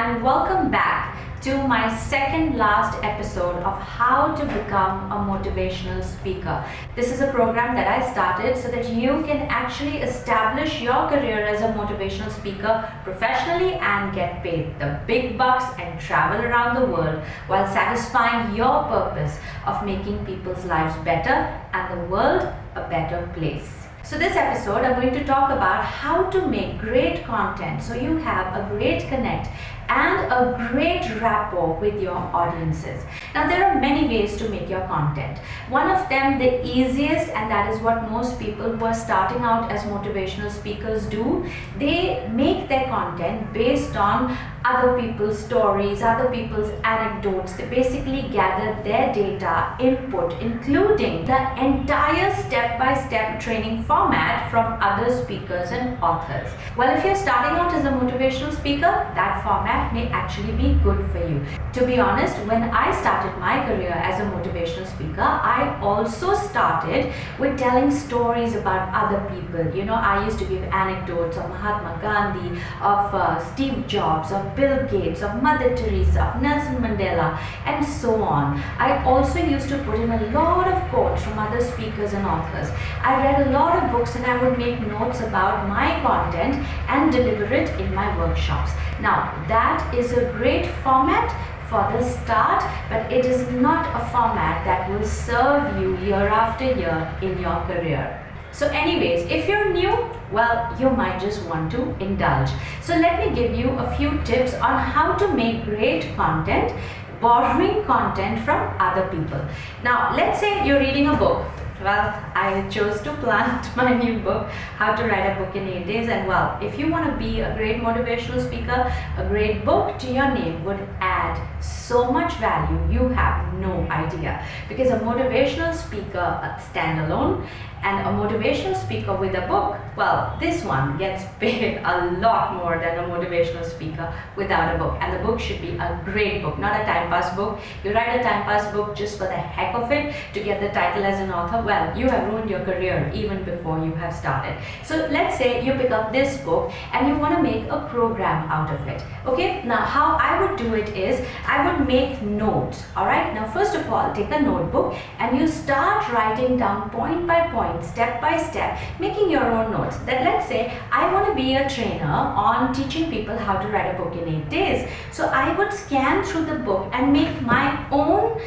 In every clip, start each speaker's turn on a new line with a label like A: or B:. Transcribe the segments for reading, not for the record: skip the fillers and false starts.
A: and welcome back to my second last episode of how to become a motivational speaker. This is a program that I started so that you can actually establish your career as a motivational speaker professionally and get paid the big bucks and travel around the world while satisfying your purpose of making people's lives better and the world a better place. So this episode, I'm going to talk about how to make great content so you have a great connect and a great rapport with your audiences. Now, there are many ways to make your content. One of them, the easiest, and that is what most people who are starting out as motivational speakers do, they make their content based on other people's stories, other people's anecdotes. They basically gather their data, input, including the entire step-by-step training format from other speakers and authors. Well, if you're starting out as a motivational speaker, that format may actually be good for you. To be honest, when I started my career as a motivational speaker, I also started with telling stories about other people. You know, I used to give anecdotes of Mahatma Gandhi, of Steve Jobs, of Bill Gates, of Mother Teresa, of Nelson Mandela, and so on. I also used to put in a lot of quotes from other speakers and authors. I read a lot of books and I would make notes about my content and deliver it in my workshops. Now, that is a great format for the start, but it is not a format that will serve you year after year in your career. So anyways, if you're new, well, you might just want to indulge. So let me give you a few tips on how to make great content, borrowing content from other people. Now, let's say you're reading a book. Well, I chose to plant my new book, How to Write a Book in 8 Days. And well, if you want to be a great motivational speaker, a great book to your name would add so much value, you have no idea. Because a motivational speaker standalone and a motivational speaker with a book, well, this one gets paid a lot more than a motivational speaker without a book. And the book should be a great book, not a time pass book. You write a time pass book just for the heck of it to get the title as an author, well, you have ruined your career even before you have started. So let's say you pick up this book and you want to make a program out of it. Okay, now how I would do it is I would make notes. Alright, now first of all, take a notebook and you start writing down point by point, step by step, making your own notes. Then let's say I want to be a trainer on teaching people how to write a book in 8 days. So I would scan through the book and make my own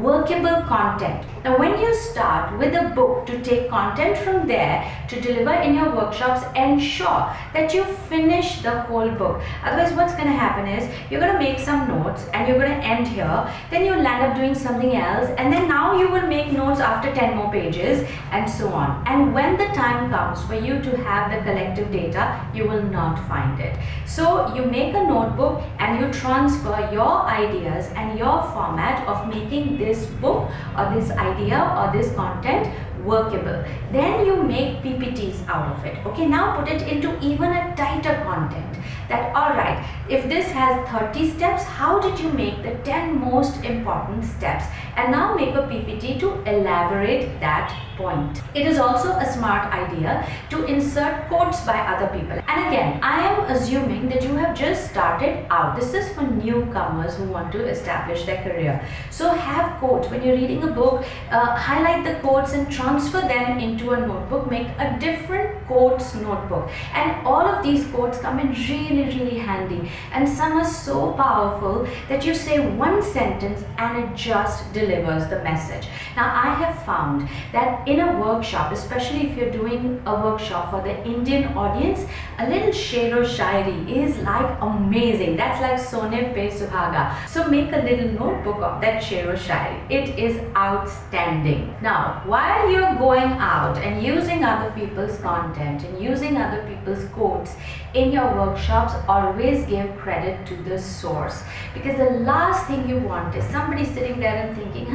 A: workable content. Now when you start with a book to take content from there to deliver in your workshops, ensure that you finish the whole book. Otherwise, what's going to happen is you're going to make some notes and you're going to end here, then you'll land up doing something else, and then now you will make notes after 10 more pages and so on. And when the time comes for you to have the collective data, you will not find it. So you make a notebook and you transfer your ideas and your format of making this book or this idea or this content workable. Then you make PPTs out of it. Okay, now put it into even a tighter content. That alright, if this has 30 steps, how did you make the 10 most important steps? And now make a PPT to elaborate that point. It is also a smart idea to insert quotes by other people. And again, I am assuming that you have just started out. This is for newcomers who want to establish their career. So have quotes. When you're reading a book, highlight the quotes and transfer them into a notebook. Make a different quotes notebook. And all of these quotes come in really handy. And some are so powerful that you say one sentence and it just delivers the message. Now, I have found that in a workshop, especially if you're doing a workshop for the Indian audience, a little shero shairi is like amazing. That's like Sone Pe Suhaga. So make a little notebook of that shero shairi. It is outstanding. Now, while you're going out and using other people's content and using other people's quotes in your workshops, always give credit to the source. Because the last thing you want is somebody sitting there and thinking,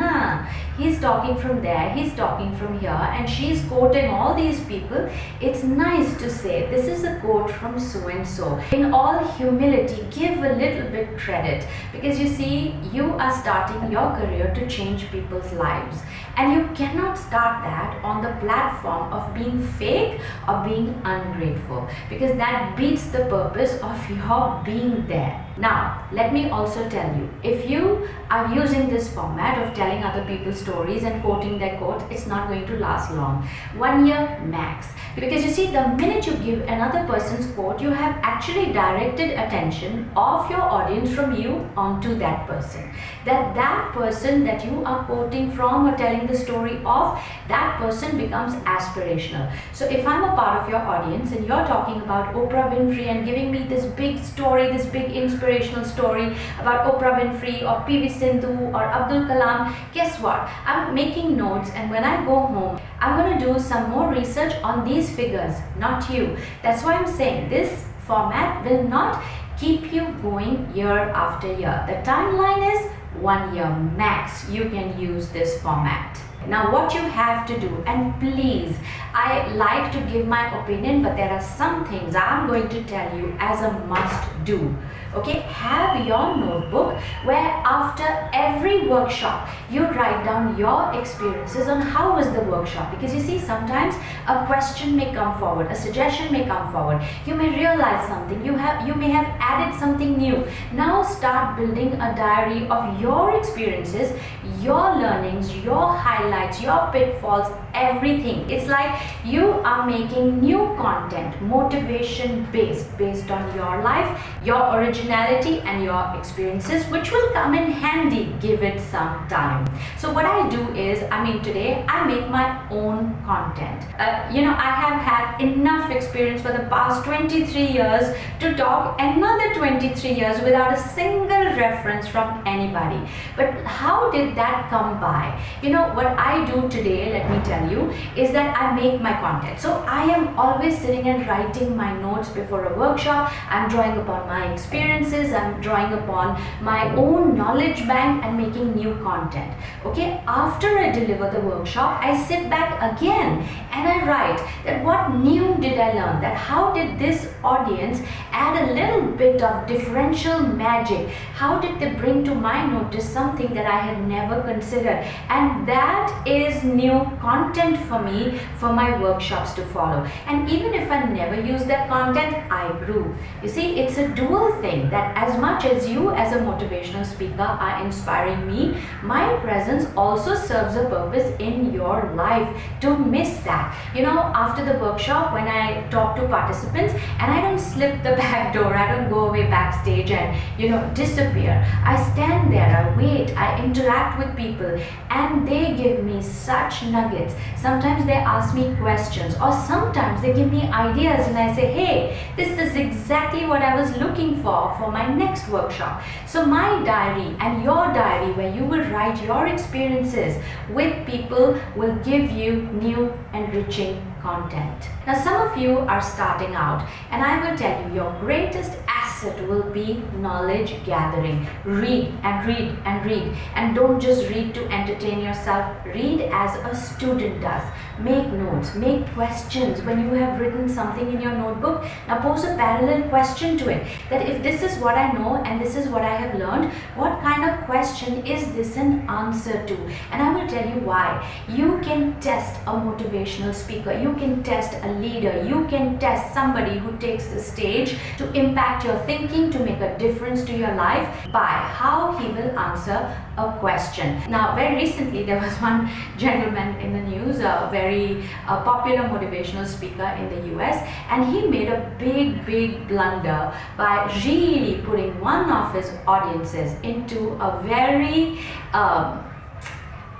A: he's talking from there, he's talking from here, and she's quoting all these people. It's nice to say, this is a quote from so and so. In all humility, give a little bit credit, because you see, you are starting your career to change people's lives, and you cannot start that on the platform of being fake or being ungrateful, because that beats the purpose of your being there. Now, let me also tell you, if you are using this format of telling other people's stories and quoting their quotes, it's not going to last long. 1 year max. Because you see, the minute you give another person's quote, you have actually directed attention of your audience from you onto that person. That person that you are quoting from or telling the story of, that person becomes aspirational. So if I'm a part of your audience and you're talking about Oprah Winfrey and giving me this big story, this big inspirational story about Oprah Winfrey or PV Sindhu or Abdul Kalam, guess what? I'm making notes, and when I go home, I'm going to do some more research on these figures, not you. That's why I'm saying this format will not keep you going year after year. The timeline is 1 year max. You can use this format. Now what you have to do, and please, I like to give my opinion, but there are some things I'm going to tell you as a must do. Okay, have your notebook where after every workshop you write down your experiences on how was the workshop, because you see, sometimes a question may come forward, a suggestion may come forward, you may realize something, you may have added something new. Now start building a diary of your experiences, your learnings, your highlights, your pitfalls, everything. It's like you are making new content, motivation based on your life, your originality and your experiences, which will come in handy. Give it some time. So what I do is, today I make my own content. I have had enough experience for the past 23 years to talk another 23 years without a single reference from anybody. But how did that come by? What I do today, let me tell you, is that I make my content. So I am always sitting and writing my notes before a workshop. I'm drawing upon my experiences, I'm drawing upon my own knowledge bank and making new content. Okay, after I deliver the workshop, I sit back again and I write that what new did I learn, that how did this audience add a little bit of differential magic, how did they bring to my notice something that I had never considered, and that is new content for me for my workshops to follow. And even if I never use that content, I grew. You see, it's a dual thing, that as much as you as a motivational speaker are inspiring me, my presence also serves a purpose in your life. Don't miss that. After the workshop, when I talk to participants, and I don't slip the back door, I don't go away backstage and disappear. I stand there, I wait, I interact with people, and they give me such nuggets. Sometimes they ask me questions, or sometimes they give me ideas and I say, hey, this is exactly what I was looking for my next workshop. So my diary and your diary, where you will write your experiences with people, will give you new enriching content. Now some of you are starting out, and I will tell you, your greatest asset will be knowledge gathering. Read and read and read, and don't just read to entertain yourself. Read as a student does. Make notes, make questions. When you have written something in your notebook, now pose a parallel question to it, that if this is what I know and this is what I have learned, what kind of question is this an answer to? And I will tell you why. You can test a motivational speaker, you can test a leader, you can test somebody who takes the stage to impact your thinking, to make a difference to your life, by how he will answer a question. Now very recently there was one gentleman in the news, a very popular motivational speaker in the US, and he made a big blunder by really putting one of his audiences into a very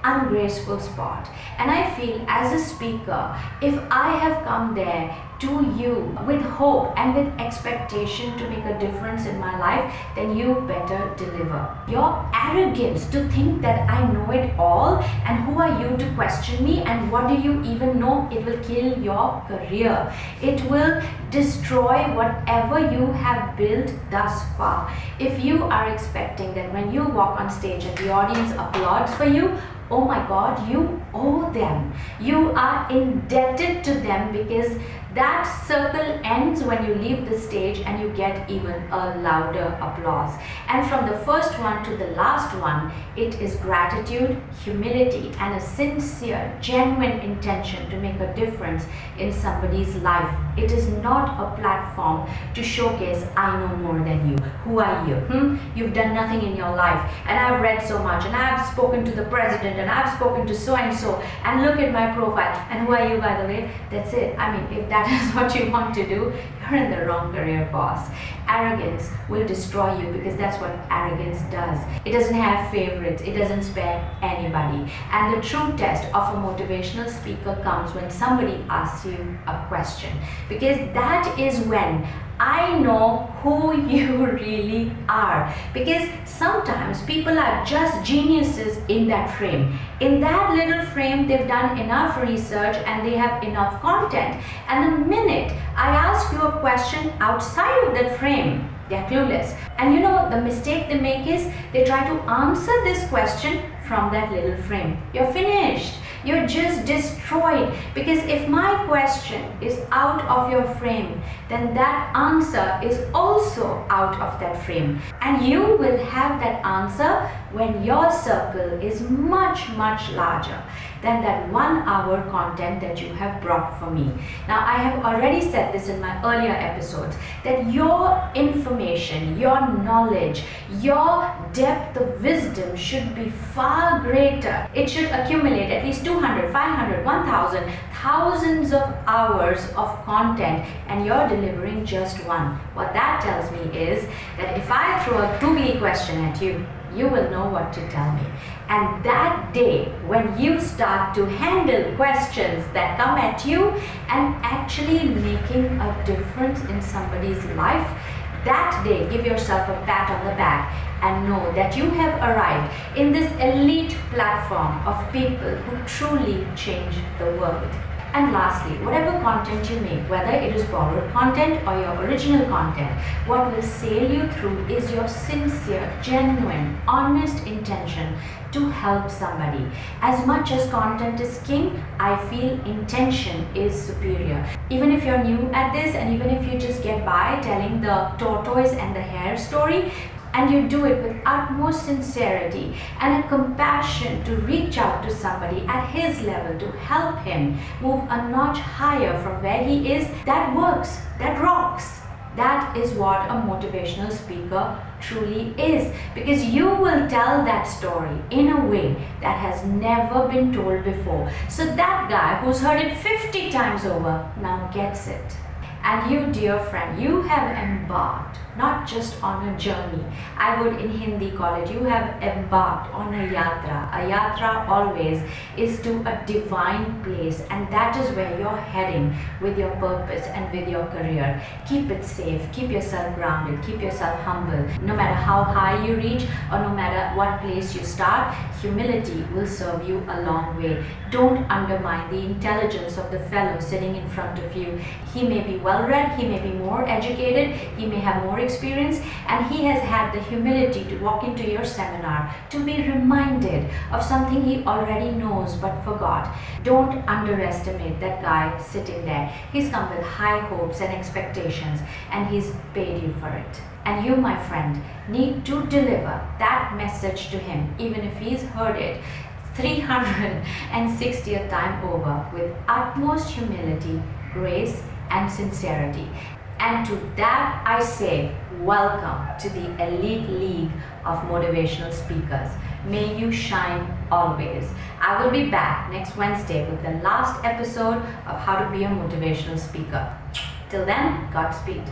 A: ungraceful spot. And I feel, as a speaker, if I have come there to you with hope and with expectation to make a difference in my life, then you better deliver. Your arrogance to think that I know it all, and who are you to question me, and what do you even know, it will kill your career. It will destroy whatever you have built thus far. If you are expecting that when you walk on stage and the audience applauds for you, oh my God, you owe them. You are indebted to them, because That circle ends when you leave the stage and you get even a louder applause. And from the first one to the last one, it is gratitude, humility, and a sincere, genuine intention to make a difference in somebody's life. It is not a platform to showcase, I know more than you. Who are you? You've done nothing in your life, and I've read so much, and I've spoken to the president, and I've spoken to so and so, and look at my profile. And who are you, by the way? That's it. I mean, if that is what you want to do, you're in the wrong career, boss. Arrogance will destroy you, because that's what arrogance does. It doesn't have favorites. It doesn't spare anybody. And the true test of a motivational speaker comes when somebody asks you a question, because that is when I know who you really are. Because sometimes people are just geniuses in that frame. In that little frame, they've done enough research and they have enough content. And the minute I ask you a question outside of that frame, they're clueless. And you know, the mistake they make is they try to answer this question from that little frame. You're finished. You're just destroyed. Because if my question is out of your frame, then that answer is also out of that frame. And you will have that answer when your circle is much, much larger than that 1 hour content that you have brought for me. Now, I have already said this in my earlier episodes, that your information, your knowledge, your depth of wisdom should be far greater. It should accumulate at least 200, 500, 1000, thousands of hours of content, and you're delivering just one. What that tells me is that if I throw a googly question at you, you will know what to tell me. And that day, when you start to handle questions that come at you and actually making a difference in somebody's life, that day, give yourself a pat on the back and know that you have arrived in this elite platform of people who truly change the world. And lastly, whatever content you make, whether it is borrowed content or your original content, what will sail you through is your sincere, genuine, honest intention to help somebody. As much as content is king, I feel intention is superior. Even if you're new at this, and even if you just get by telling the tortoise and the hare story, and you do it with utmost sincerity and a compassion to reach out to somebody at his level to help him move a notch higher from where he is, that works, that rocks. That is what a motivational speaker truly is, because you will tell that story in a way that has never been told before. So that guy who's heard it 50 times over now gets it. And you, dear friend, you have embarked not just on a journey. I would in Hindi call it, you have embarked on a yatra. A yatra always is to a divine place, and that is where you're heading with your purpose and with your career. Keep it safe, keep yourself grounded, keep yourself humble. No matter how high you reach or no matter what place you start, humility will serve you a long way. Don't undermine the intelligence of the fellow sitting in front of you. He may be well read, he may be more educated, he may have more experience, and he has had the humility to walk into your seminar to be reminded of something he already knows but forgot. Don't underestimate that guy sitting there. He's come with high hopes and expectations, and he's paid you for it. And you, my friend, need to deliver that message to him, even if he's heard it 360th time over, with utmost humility, grace, and sincerity. And to that I say, welcome to the elite league of motivational speakers. May you shine always. I will be back next Wednesday with the last episode of How to Be a Motivational Speaker. Till then, Godspeed.